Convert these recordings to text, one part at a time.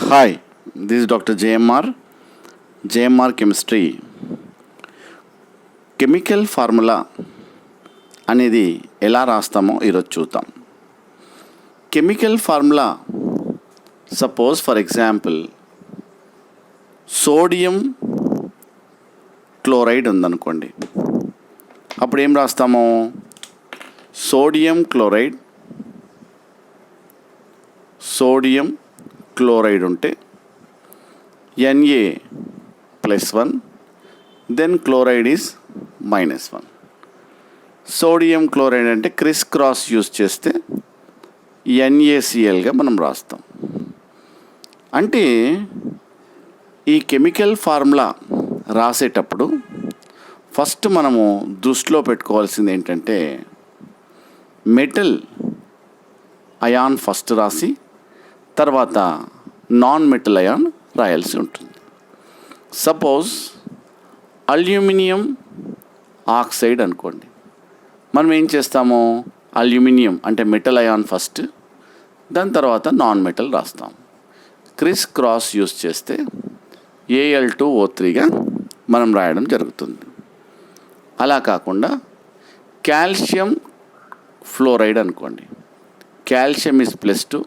Hi, this is Dr. JMR Chemistry. Chemical formula అనేది ఎలా రాస్తామో ఈరోజు చూద్దాం. Chemical formula suppose for example sodium chloride ఉందనుకోండి. అప్పుడు ఏం రాస్తాము? సోడియం క్లోరైడ్ ఉంటే Na+1, then chloride is -1. Sodium chloride అంటే క్రిస్ క్రాస్ యూస్ చేస్తే NaClగా మనం రాస్తాం. అంటే ఈ కెమికల్ ఫార్ములా రాసేటప్పుడు ఫస్ట్ మనము దృష్టిలో పెట్టుకోవాల్సింది ఏంటంటే మెటల్ అయాన్ ఫస్ట్ రాసి తర్వాత నాన్ మెటల్ అయాన్ రాయాల్సి ఉంటుంది. సపోజ్ అల్యూమినియం ఆక్సైడ్ అనుకోండి. మనం ఏం చేస్తాము? అల్యూమినియం అంటే మెటల్ అయాన్ ఫస్ట్, దాని తర్వాత నాన్ మెటల్ రాస్తాం. క్రిస్ క్రాస్ యూస్ చేస్తే Al2O3గా మనం రాయడం జరుగుతుంది. అలా కాకుండా కాల్షియం ఫ్లోరైడ్ అనుకోండి. Calcium is +2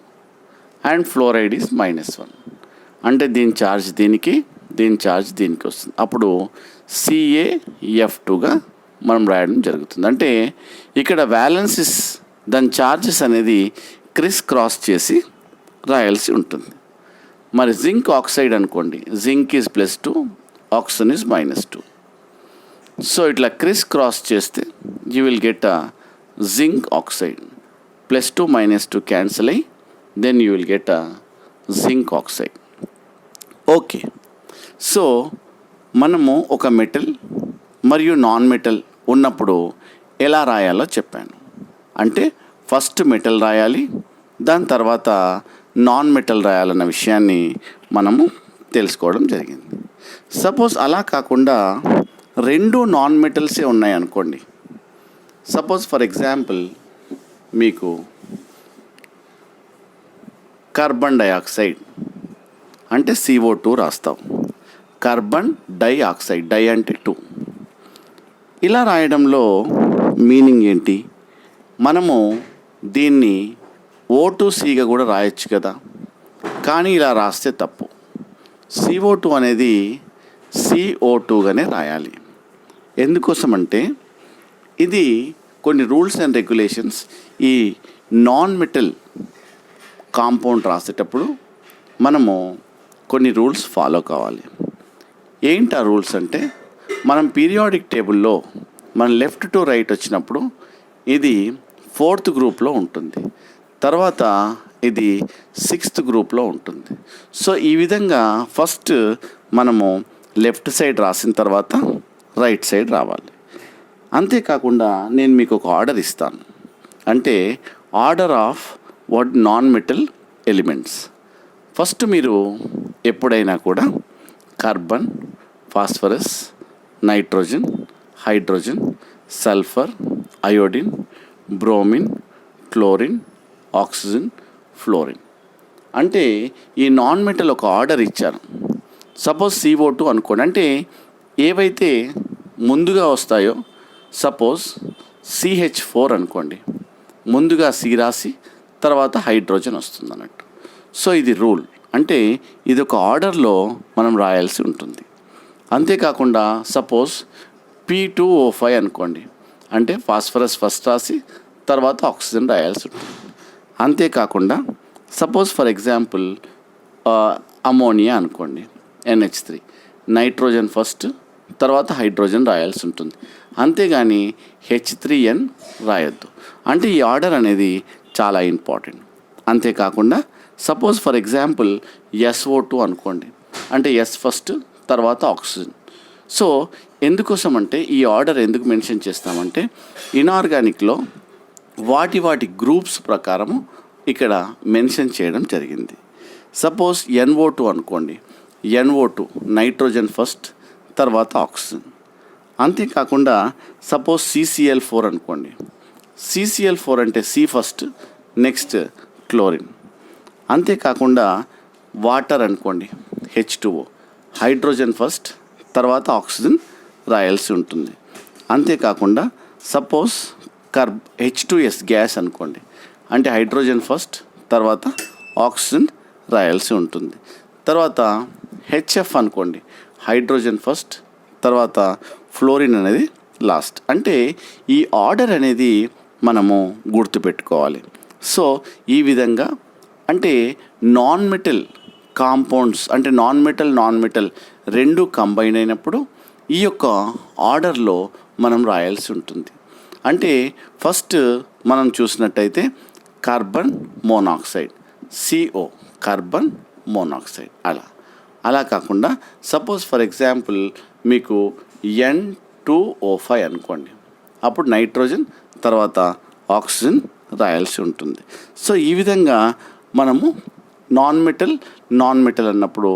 and fluoride is -1. అంటే దీని ఛార్జ్ దీనికి, దీని ఛార్జ్ దీనికి వస్తుంది. అప్పుడు CaF2గా మనం రాయడం జరుగుతుంది. అంటే ఇక్కడ వ్యాలెన్సెస్ దాని ఛార్జెస్ అనేది క్రిస్ క్రాస్ చేసి రాయాల్సి ఉంటుంది. మరి జింక్ ఆక్సైడ్ అనుకోండి. Zinc is +2, oxygen is -2. So ఇట్లా క్రిస్ క్రాస్ చేస్తే you will get a zinc oxide. +2 -2 cancel అయ్యి then you will get a zinc oxide. Okay, so మనము ఒక మెటల్ మరియు నాన్ మెటల్ ఉన్నప్పుడు ఎలా రాయాలో చెప్పాను. అంటే ఫస్ట్ మెటల్ రాయాలి, దాని తర్వాత నాన్ మెటల్ రాయాలన్న విషయాన్ని మనము తెలుసుకోవడం జరిగింది. సపోజ్ అలా కాకుండా రెండు నాన్ మెటల్సే ఉన్నాయనుకోండి. సపోజ్ ఫర్ ఎగ్జాంపుల్ మీకు కార్బన్ డైఆక్సైడ్ అంటే CO2 రాస్తాం. కార్బన్ డైఆక్సైడ్, డై అంటే 2. ఇలా రాయడంలో మీనింగ్ ఏంటి? మనము దీన్ని O2Cగా కూడా రాయొచ్చు కదా, కానీ ఇలా రాస్తే తప్పు. CO2 అనేది CO2గానే రాయాలి. ఎందుకోసం అంటే ఇది కొన్ని రూల్స్ అండ్ రెగ్యులేషన్స్ ఈ నాన్ మెటల్ కాంపౌండ్ రాసేటప్పుడు మనము కొన్ని రూల్స్ ఫాలో కావాలి. ఏంటి ఆ రూల్స్ అంటే, మనం పీరియాడిక్ టేబుల్లో మనం లెఫ్ట్ టు రైట్ వచ్చినప్పుడు ఇది 4th గ్రూప్లో ఉంటుంది, తర్వాత ఇది 6th గ్రూప్లో ఉంటుంది. సో ఈ విధంగా ఫస్ట్ మనము లెఫ్ట్ సైడ్ రాసిన తర్వాత రైట్ సైడ్ రావాలి. అంతేకాకుండా నేను మీకు ఒక ఆర్డర్ ఇస్తాను. అంటే order of what non metal elements. First మీరు ఎప్పుడైనా కూడా carbon, phosphorus, nitrogen, hydrogen, sulphur, iodine, bromine, chlorine, oxygen, fluorine అంటే ఈ నాన్ మెటల్ ఒక ఆర్డర్ ఇచ్చారు. సపోజ్ CO2 అనుకోండి. అంటే ఏవైతే ముందుగా వస్తాయో, సపోజ్ CH4 అనుకోండి, ముందుగా C రాసి తర్వాత హైడ్రోజన్ వస్తుంది అన్నట్టు. సో ఇది రూల్. అంటే ఇది ఒక ఆర్డర్లో మనం రాయాల్సి ఉంటుంది. అంతేకాకుండా సపోజ్ P2O5 అనుకోండి. అంటే ఫాస్ఫరస్ ఫస్ట్ రాసి తర్వాత ఆక్సిజన్ రాయాల్సి ఉంటుంది. అంతేకాకుండా సపోజ్ ఫర్ ఎగ్జాంపుల్ అమోనియా అనుకోండి, NH3, నైట్రోజన్ ఫస్ట్ తర్వాత హైడ్రోజన్ రాయాల్సి ఉంటుంది. అంతేగాని H3N రాయొద్దు. అంటే ఈ ఆర్డర్ అనేది చాలా ఇంపార్టెంట్. అంతేకాకుండా సపోజ్ ఫర్ ఎగ్జాంపుల్ SO2 అనుకోండి. అంటే S ఫస్ట్ తర్వాత ఆక్సిజన్. సో ఎందుకోసం అంటే ఈ ఆర్డర్ ఎందుకు మెన్షన్ చేస్తామంటే ఇనార్గానిక్లో వాటి గ్రూప్స్ ప్రకారము ఇక్కడ మెన్షన్ చేయడం జరిగింది. సపోజ్ NO2 అనుకోండి. NO2 నైట్రోజన్ ఫస్ట్ తర్వాత ఆక్సిజన్. అంతేకాకుండా సపోజ్ CCl4 అనుకోండి. CCl4 అంటే C ఫస్ట్ నెక్స్ట్ క్లోరిన్. అంతేకాకుండా వాటర్ అనుకోండి H2O, హైడ్రోజన్ ఫస్ట్ తర్వాత ఆక్సిజన్ రాయాల్సి ఉంటుంది. అంతేకాకుండా సపోజ్ H2S గ్యాస్ అనుకోండి, అంటే హైడ్రోజన్ ఫస్ట్ తర్వాత ఆక్సిజన్ రాయాల్సి ఉంటుంది. తర్వాత HF అనుకోండి, హైడ్రోజన్ ఫస్ట్ తర్వాత ఫ్లోరిన్ అనేది లాస్ట్. అంటే ఈ ఆర్డర్ అనేది మనము గుర్తుపెట్టుకోవాలి. సో ఈ విధంగా అంటే నాన్ మెటల్ కాంపౌండ్స్ అంటే నాన్ మెటల్ రెండు కంబైన్ అయినప్పుడు ఈ యొక్క ఆర్డర్లో మనం రాయాల్సి ఉంటుంది. అంటే ఫస్ట్ మనం చూసినట్టయితే carbon monoxide CO, carbon monoxide అలా కాకుండా సపోజ్ ఫర్ ఎగ్జాంపుల్ మీకు N2O5 అనుకోండి, అప్పుడు నైట్రోజన్ తర్వాత ఆక్సిజన్ రాయాల్సి ఉంటుంది. సో ఈ విధంగా మనము నాన్ మెటల్ అన్నప్పుడు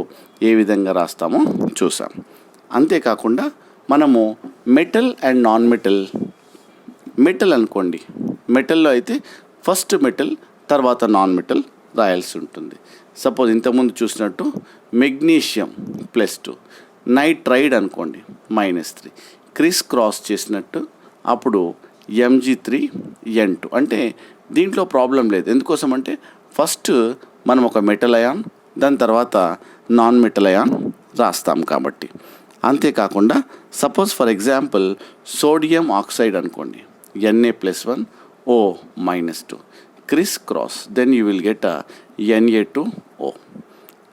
ఏ విధంగా రాస్తామో చూసాం. అంతేకాకుండా మనము మెటల్ అండ్ నాన్ మెటల్ అనుకోండి, మెటల్లో అయితే ఫస్ట్ మెటల్ తర్వాత నాన్ మెటల్ రాయాల్సి ఉంటుంది. సపోజ్ ఇంతకుముందు చూసినట్టు మెగ్నీషియం +2, నైట్రైడ్ అనుకోండి -3, క్రిస్ క్రాస్ చేసినట్టు అప్పుడు Mg3N2. అంటే దీంట్లో ప్రాబ్లం లేదు. ఎందుకోసం అంటే ఫస్ట్ మనం ఒక మెటల్ అయాన్ దాని తర్వాత నాన్ మెటల్ అయాన్ రాస్తాం కాబట్టి. అంతేకాకుండా suppose for example sodium oxide అనుకోండి, Na+1 O-2, criss cross, then you will get Na2O.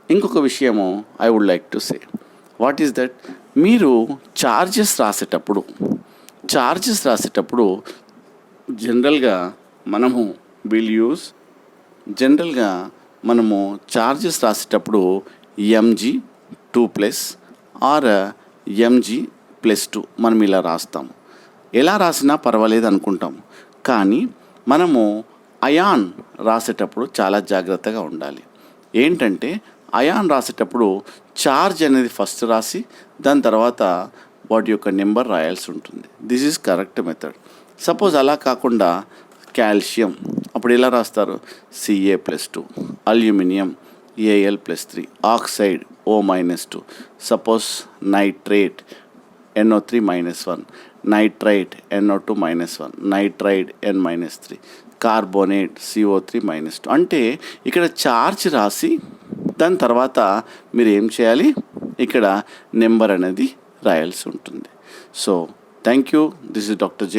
ఇంకొక విషయము I would like to say, what is that, మీరు చార్జెస్ రాసేటప్పుడు జనరల్గా మనము చార్జెస్ రాసేటప్పుడు Mg2+ ఆర్ Mg+2 మనం ఇలా రాస్తాము. ఎలా రాసినా పర్వాలేదు అనుకుంటాము, కానీ మనము అయాన్ రాసేటప్పుడు చాలా జాగ్రత్తగా ఉండాలి. ఏంటంటే అయాన్ రాసేటప్పుడు చార్జ్ అనేది ఫస్ట్ రాసి దాని తర్వాత వాటి యొక్క నెంబర్ రాయాల్సి ఉంటుంది. This is correct method. Suppose అలా కాకుండా కాల్షియం అప్పుడు ఎలా రాస్తారు, Ca+2, aluminium Al+3, oxide O-2, suppose nitrate NO3-1, nitrite NO2-1, nitride N-3, carbonate CO3-2. అంటే ఇక్కడ చార్జ్ రాసి దాని తర్వాత మీరు ఏం చేయాలి, ఇక్కడ నెంబర్ అనేది రాయాల్సి ఉంటుంది. So thank you. This is doctor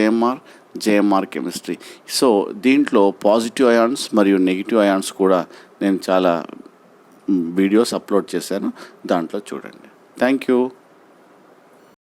JMR chemistry. So దీంట్లో పాజిటివ్ అయాన్స్ మరియు నెగిటివ్ అయాన్స్ కూడా నేను చాలా వీడియోస్ అప్లోడ్ చేశాను, దాంట్లో చూడండి. Thank you.